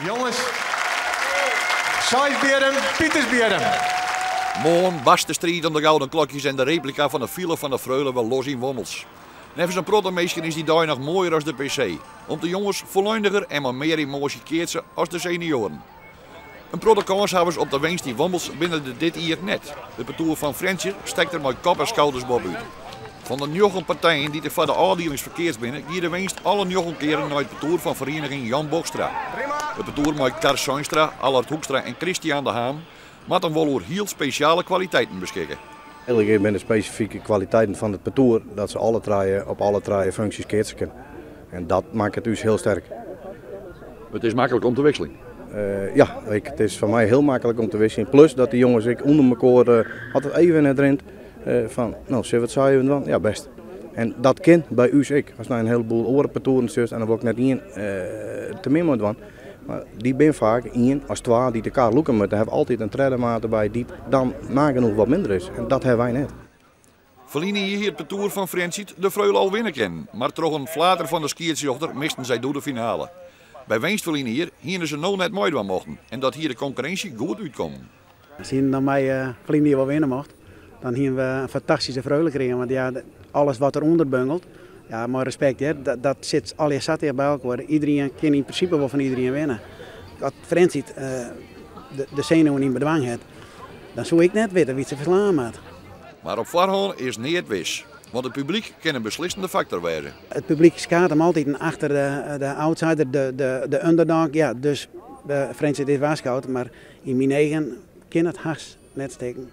Jongens, Saisberen, Pietersberen. Morgen barst de strijd om de gouden klokjes en de replica van de file van de Freule wel los in Wommels. Nevens een protomeesje is die dag nog mooier als de PC. Om de jongens volleundiger en maar meer emotie keert ze als de senioren. Een protokanshavers op de winst die Wommels binnen de dit hier net. De betoer van Frensje stekt er met kop en schouders boven uit. Van de 9 partijen die er voor de afdelingsverkeers binnen, hier de winst alle 9 keren naar het betoer van vereniging Jan Bokstra. Het betoer met Tar Soinstra, Allard Hoekstra en Christian de Haan, maar dan wel over heel speciale kwaliteiten beschikken. Eigenlijk zijn de specifieke kwaliteiten van het parcours dat ze op alle drie functies keersen kunnen. En dat maakt het dus heel sterk. Het is makkelijk om te wisselen. Ja, het is voor mij heel makkelijk om te wisselen. Plus dat de jongens onder elkaar altijd even in het rent van, nou, wat zou je dan? Ja, best. En dat kan bij u ik. Als nou een heleboel orenpartouren zit en dan wordt net één te min moet doen. Maar die ben vaak één als twee die elkaar loeken moeten. Hebben altijd een treddermaat erbij die dan nagenoeg wat minder is. En dat hebben wij net. Verliezen hier het parcours van Frensiet de Freule al winnen kennen. Maar toch een flater van de skiertjochter misten zij door de finale. Bij winstverliezen hier ze nou net mooi van mochten. En dat hier de concurrentie goed uitkomt. Als je dan mij Verliezen wel winnen mocht, dan hier we een fantastische Freule krijgen. Want ja, alles wat eronder bungelt, ja, maar respect, hè, dat zit al je zat bij elkaar. Iedereen kan in principe wel van iedereen winnen. Als Frensiet de zenuwen in bedwang heeft, dan zou ik net weten wie ze verslaan moet. Maar op voorhand is niet het wis. Want het publiek kan een beslissende factor zijn. Het publiek schaat hem altijd achter de outsider, de underdog. Ja, dus Frensiet is waarschuwd, maar in mijn eigen kan het hars net steken.